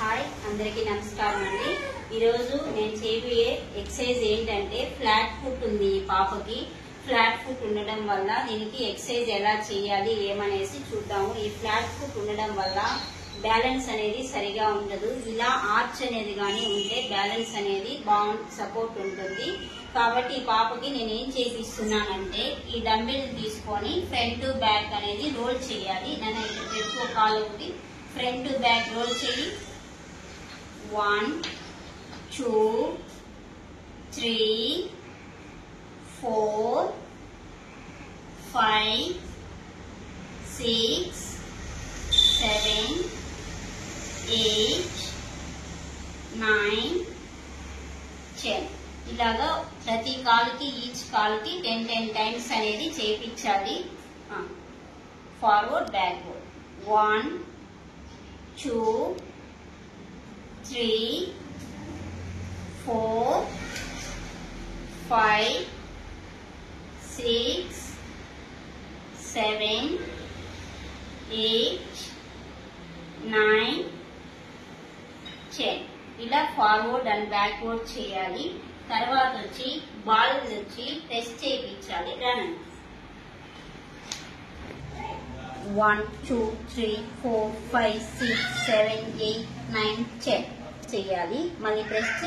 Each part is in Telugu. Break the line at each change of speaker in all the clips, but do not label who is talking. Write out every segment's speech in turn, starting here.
హాయ్ అందరికీ నమస్కారం అండి. ఈరోజు నేను చేయబోయే ఎక్సర్సైజ్ ఏంటంటే ఫ్లాట్ ఫుట్ ఉంది ఈ పాపకి. ఫ్లాట్ ఫుట్ ఉండడం వల్ల దీనికి ఎక్సర్సైజ్ ఎలా చేయాలి ఏమనేసి చూద్దాము. ఈ ఫ్లాట్ ఫుట్ ఉండడం వల్ల బ్యాలెన్స్ అనేది సరిగా ఉండదు. ఇలా ఆర్చ్ అనేది కానీ ఉంటే బ్యాలెన్స్ అనేది సపోర్ట్ ఉంటుంది. కాబట్టి ఈ పాపకి నేను ఏం చేపిస్తున్నానంటే ఈ డంబెల్ తీసుకొని ఫ్రంట్ టు బ్యాక్ అనేది రోల్ చేయాలి. నేను ఇక్కడ పెట్టుకో కాలు ఒకటి ఫ్రంట్ టు బ్యాక్ రోల్ చేయి. 1 2 3 4 5 6 7 8 9 10 ఇలాగా ప్రతి కాలుకి ఈచ్ కాలుకి 10 టైమ్స్ అనేది చేయించాలి. ఫార్వర్డ్ బ్యాక్వర్డ్ 1 2 3 4 5 6 7 8 9 10 ఇలా ఫార్వర్డ్ అండ్ బ్యాక్వర్డ్ చేయాలి. తర్వాత వచ్చి బాల్ వచ్చి టెస్ట్ చేయించాలి. రన్ 1 2 3 4 5 6 7 8 9 10 చేయాలి. మళ్ళీ ప్రెస్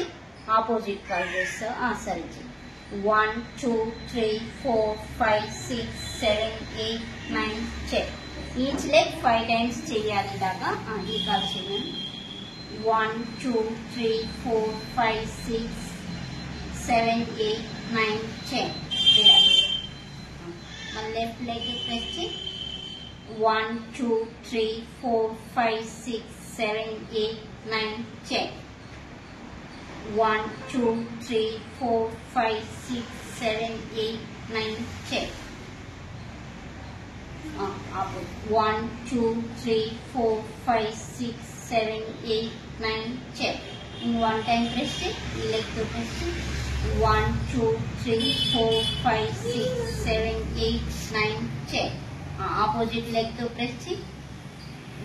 ఆపోజిట్ కాల్ చేస్తా. సరే 1 2 3 4 5 6 7 8 9 10 ఈచ్ లెగ్ 5 టైమ్స్ చేయాలి. ఇలాగా ఈ కాల్ చేయండి. 1 2 3 4 5 6 7 8 9 10 మళ్ళీ లెఫ్ట్ లెగ్ ప్రెస్ చేయి. 1 2 3 4 5 6 7 8 9 10 1 2 3 4 5 6 7 8 9 10 1 2 3 4 5 6 7 8 9 10 in one time press leg to press 1 2 3 4 5 6 7 8 9 10 opposite leg to press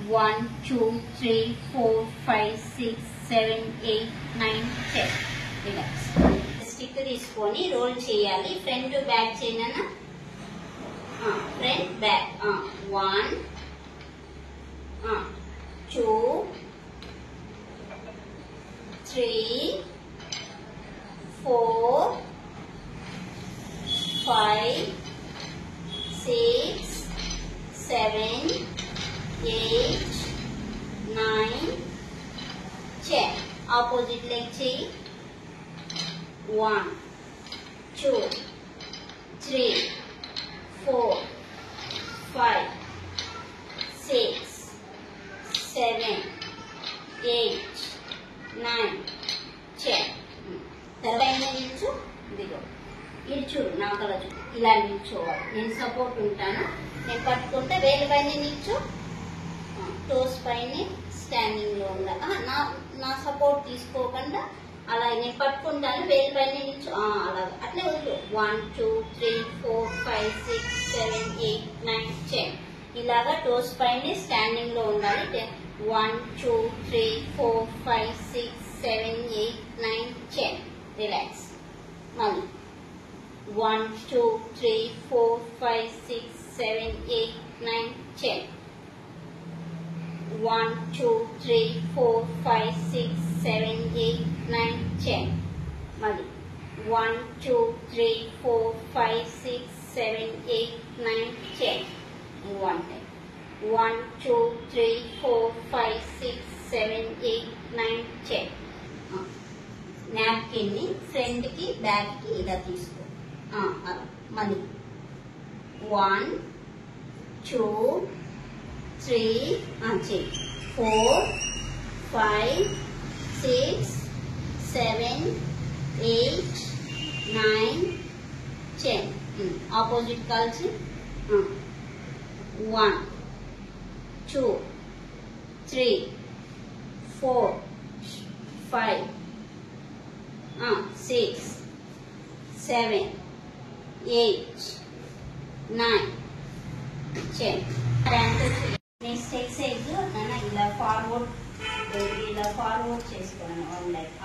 1 2 3 4 5 6 7 8 9 10 relax. Stick తీసుకొని రోల్ చేయాలి. ఫ్రంట్ టు బ్యాక్ చేయనా. ఫ్రంట్ బ్యాక్ 1 2 3 4 5 6 7 8 9 10 opposite leg చేయి. 1 2 3 4 5 6 7 8 9 10 తర్వాత నిల్చు. ఇదిగో ఇది చూడు నా కల చూడు. ఇలా నిల్చోవాలి. నేను సపోర్ట్ ఉంటాను. నేను పట్టుకుంటే వేలు పైన నిల్చో. టోస్ పైన స్టాండింగ్ లో ఉండాలి. నా సపోర్ట్ తీసుకోకుండా అలా నేను పట్టుకుంటాను. వేలు పైన నిల్చో. అలా అట్లే వద్దు. 1 2 3 4 5 6 7 8 9 10 ఇలాగా టోస్ పైన స్టాండింగ్ లో ఉండాలి. 1 2 3 4 5 6 7 8 9 10 రిలాక్స్. మళ్ళీ 1 2 3 4 5 6 7 8 9 10 1 2 3 4 5 6 7 8 9 10 మళ్ళీ 1 2 3 4 5 6 7 8 9 10 one time 1 2 3 4 5 6 7 8 9 10 నాప్కిన్ ని ఫ్రంట్ కి బ్యాక్ కి ఇలా తీసుకో. మళ్ళీ 1 2 3 4 5 6 7 8 9 10 ఆపోజిట్ కాల్చి 1 2 3 4 5 6 7 8 9 10 నెక్స్ట్ ఎక్సర్సైజ్ ఇలా ఫార్వర్డ్ ఇలా ఫార్వర్డ్ చేసుకోండి 1 లైక్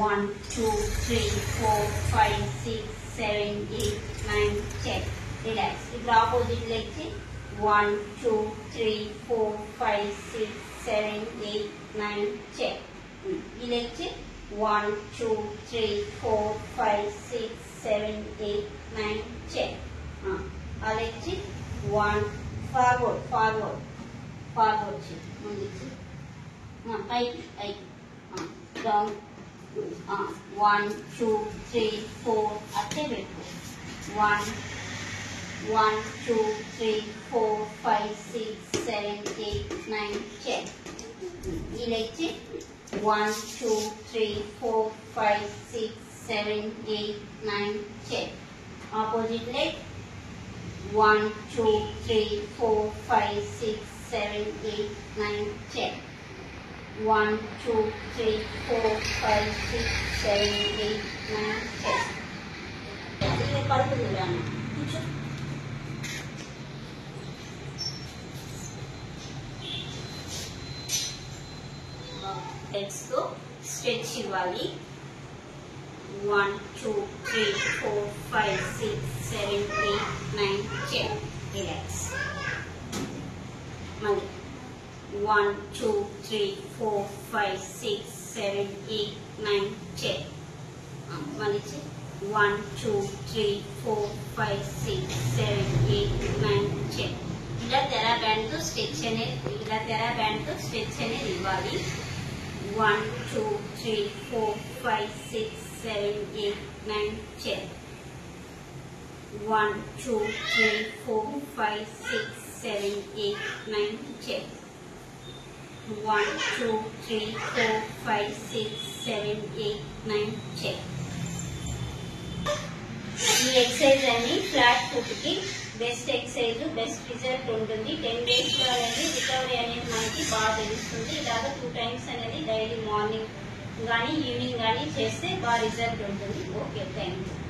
1 2 3 4 5 6 7 8 9 10 రిలాక్స్. ఇప్పుడు ఆపోజిట్ లెగ్ 1 2 3 4 5 6 7 8 9 10. ఈ లెగ్ 1 2 3 4 5 6 7 8 9 10. ఆ లెగ్ 1 ఫార్వర్డ్ ముందుకి పైకి డౌన్ 1 2 3 4 అట్లే పెట్టు 1 2 3 4 5 6 7 8 9 10. ఈ లెగ్ 1 2 3 4 5 6 7 8 9 10. Opposite leg 1 2 3 4 5 6 7 8 9 10. 1 2 3 4 5 6 7 8 9 10. ఇది పడుతుందిరా కూర్చో. లెగ్స్ తో స్ట్రెచ్ ఇవ్వాలి. 1 2 3 4 5 6 7 8 9 10. రిలాక్స్. మళ్ళీ 1 2 3 4 5 6 7 8 9 10. మళ్ళీ 1 2 3 4 5 6 7 8 9 10. ఇలా తెరా బ్యాండ్ తో స్ట్రెచ్ అనేది ఇవ్వాలి. 1 2 3 4 5 6 7 8 9 10. 1 2 3 4 5 6 7 8 9 10. 1 2 3 4 5 6 7 8 9 10. ఈ ఎక్సర్సైజ్ అన్ని ఫ్లాట్ ఫుట్ కి బెస్ట్ ఎక్సర్సైజ్, బెస్ట్ రిజల్ట్ ఉంటుంది. 10 days లో అనేది రికవరీ అనేది మనకి బాగా తెలుస్తుంది. ఇలాగా 2 times అనేది డైలీ మార్నింగ్ కానీ ఈవినింగ్ కానీ చేస్తే బాగా రిజల్ట్ ఉంటుంది. Okay, thank you.